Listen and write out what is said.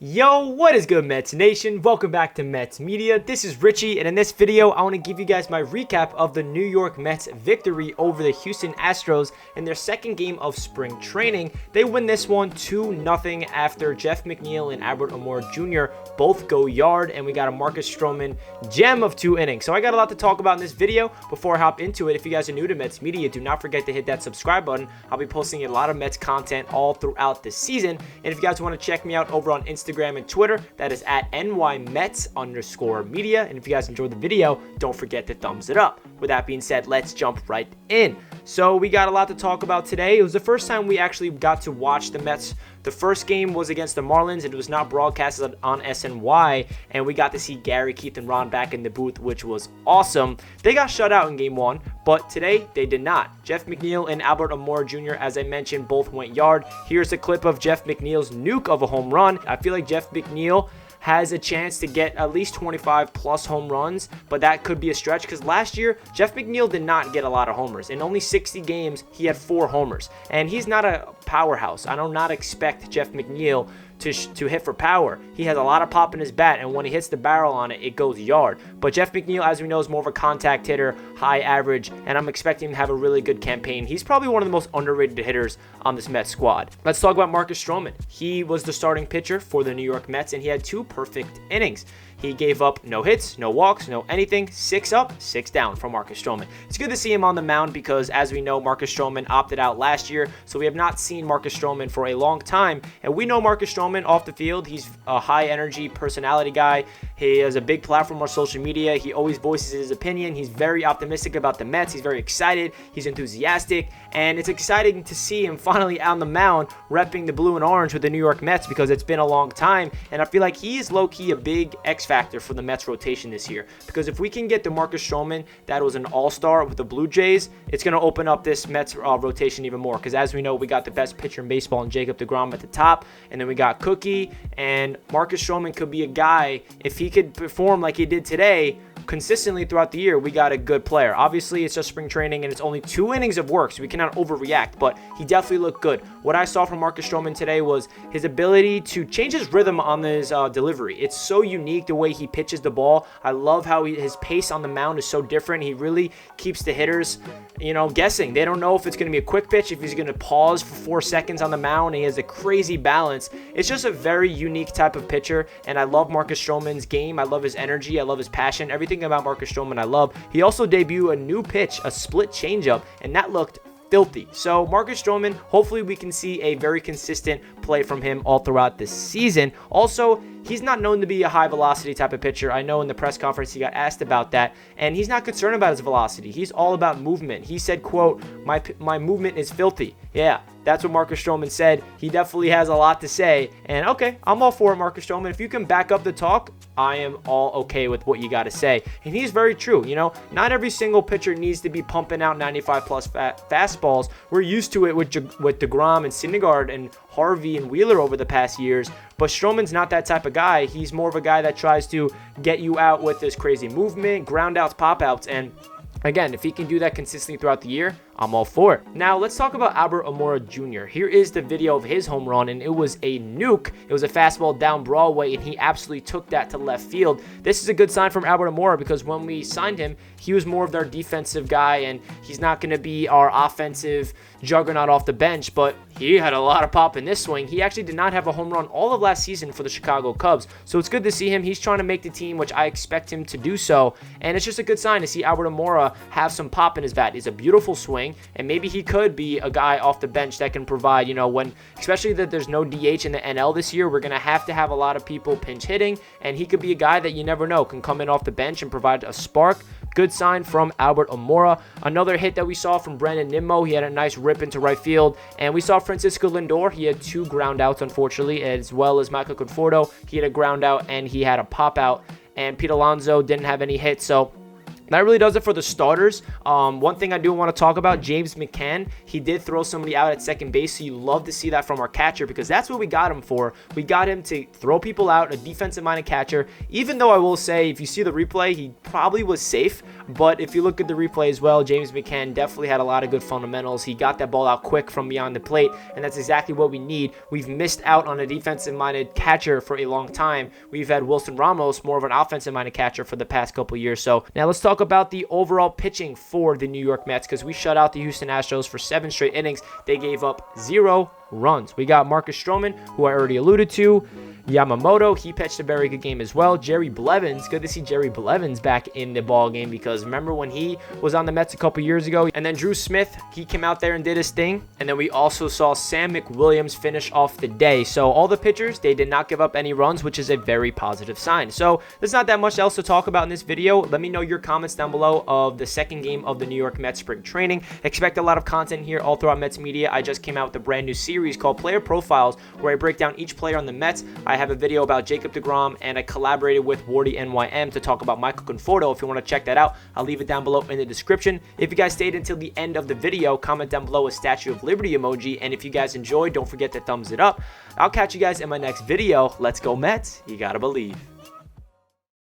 Yo, what is good, Mets Nation? Welcome back to Mets Media. This is Richie, and in this video, I want to give you guys my recap of the New York Mets victory over the Houston Astros in their second game of spring training. They win this one 2-0 after Jeff McNeil and Albert Almora Jr. both go yard, and we got a Marcus Stroman gem of 2 innings. So I got a lot to talk about in this video. Before I hop into it, if you guys are new to Mets Media, do not forget to hit that subscribe button. I'll be posting a lot of Mets content all throughout the season. And if you guys want to check me out over on Instagram and Twitter, that is at nymets_media. And if you guys enjoyed the video, don't forget to thumbs it up. With that being said, let's jump right in. So we got a lot to talk about today. It was the first time we actually got to watch the Mets. The first game was against the Marlins, and it was not broadcasted on SNY, and we got to see Gary, Keith, and Ron back in the booth, which was awesome. They got shut out in game one, but today they did not. Jeff McNeil and Albert Almora Jr., as I mentioned, both went yard. Here's a clip of Jeff McNeil's nuke of a home run. I feel like Jeff McNeil has a chance to get at least 25 plus home runs, but that could be a stretch because last year Jeff McNeil did not get a lot of homers. In only 60 games, he had 4 homers, and he's not a powerhouse. I do not expect Jeff McNeil to hit for power. He has a lot of pop in his bat, and when he hits the barrel on it, it goes yard. But Jeff McNeil, as we know, is more of a contact hitter, high average, and I'm expecting him to have a really good campaign. He's probably one of the most underrated hitters on this Mets squad. Let's talk about Marcus Stroman. He was the starting pitcher for the New York Mets, and he had 2 perfect innings. He gave up no hits, no walks, no anything. 6 up, 6 down from Marcus Stroman. It's good to see him on the mound because, as we know, Marcus Stroman opted out last year, so we have not seen Marcus Stroman for a long time. And we know Marcus Stroman off the field. He's a high-energy personality guy. He has a big platform on social media. He always voices his opinion. He's very optimistic about the Mets. He's very excited. He's enthusiastic. And it's exciting to see him finally on the mound repping the blue and orange with the New York Mets because it's been a long time. And I feel like he is low-key a big X factor for the Mets rotation this year, because if we can get the Marcus Stroman that was an all-star with the Blue Jays, it's going to open up this Mets rotation even more, because as we know, we got the best pitcher in baseball in Jacob deGrom at the top, and then we got Cookie, and Marcus Stroman could be a guy, if he could perform like he did today consistently throughout the year, we got a good player. Obviously, it's just spring training, and it's only 2 innings of work, so we cannot overreact, but he definitely looked good. What I saw from Marcus Stroman today was his ability to change his rhythm on his delivery. It's so unique the way he pitches the ball. I love how his pace on the mound is so different. He really keeps the hitters, guessing. They don't know if it's going to be a quick pitch, if he's going to pause for 4 seconds on the mound. He has a crazy balance. It's just a very unique type of pitcher, and I love Marcus Stroman's game. I love his energy. I love his passion. Everything about Marcus Stroman I love. He also debuted a new pitch, a split changeup, and that looked filthy. So Marcus Stroman, hopefully we can see a very consistent play from him all throughout the season. Also, he's not known to be a high velocity type of pitcher. I know in the press conference he got asked about that, and he's not concerned about his velocity. He's all about movement. He said, quote, my movement is filthy. Yeah, that's what Marcus Stroman said. He definitely has a lot to say, and okay, I'm all for it, Marcus Stroman. If you can back up the talk, I am all okay with what you got to say. And he's very true. Not every single pitcher needs to be pumping out 95 plus fastballs. We're used to it with deGrom and Syndergaard and Harvey and Wheeler over the past years, but Stroman's not that type of guy. He's more of a guy that tries to get you out with this crazy movement, ground outs, pop outs, and again, if he can do that consistently throughout the year, I'm all for it. Now, let's talk about Albert Almora Jr. Here is the video of his home run, and it was a nuke. It was a fastball down Broadway, and he absolutely took that to left field. This is a good sign from Albert Almora because when we signed him, he was more of their defensive guy, and he's not going to be our offensive juggernaut off the bench, but he had a lot of pop in this swing. He actually did not have a home run all of last season for the Chicago Cubs, so it's good to see him. He's trying to make the team, which I expect him to do so, and it's just a good sign to see Albert Almora have some pop in his bat. It's a beautiful swing, and maybe he could be a guy off the bench that can provide, especially that there's no DH in the NL this year, we're going to have a lot of people pinch hitting, and he could be a guy that you never know, can come in off the bench and provide a spark. Good sign from Albert Almora. Another hit that we saw from Brandon Nimmo. He had a nice rip into right field. And we saw Francisco Lindor. He had 2 ground outs, unfortunately, as well as Michael Conforto. He had a ground out and he had a pop out. And Pete Alonso didn't have any hits. So That really does it for the starters. One thing I do want to talk about, James McCann, he did throw somebody out at second base, so you love to see that from our catcher because that's what we got him for. We got him to throw people out, a defensive-minded catcher, even though I will say, if you see the replay, he probably was safe, but if you look at the replay as well, James McCann definitely had a lot of good fundamentals. He got that ball out quick from beyond the plate, and that's exactly what we need. We've missed out on a defensive-minded catcher for a long time. We've had Wilson Ramos, more of an offensive-minded catcher for the past couple years. So now let's talk about the overall pitching for the New York Mets because we shut out the Houston Astros for 7 straight innings. They gave up 0 runs. We got Marcus Stroman, who I already alluded to. Yamamoto, he pitched a very good game as well. Jerry Blevins, good to see Jerry Blevins back in the ball game because remember when he was on the Mets a couple years ago. And then Drew Smith, he came out there and did his thing. And then we also saw Sam McWilliams finish off the day. So all the pitchers, they did not give up any runs, which is a very positive sign. So there's not that much else to talk about in this video. Let me know your comments down below of the second game of the New York Mets spring training. Expect a lot of content here all throughout Mets media. I just came out with a brand new series called Player Profiles where I break down each player on the Mets. I have a video about Jacob deGrom, and I collaborated with Wardy NYM to talk about Michael Conforto. If you want to check that out, I'll leave it down below in the description. If you guys stayed until the end of the video, comment down below a Statue of Liberty emoji, and if you guys enjoyed, don't forget to thumbs it up. I'll catch you guys in my next video. Let's go Mets. You gotta believe.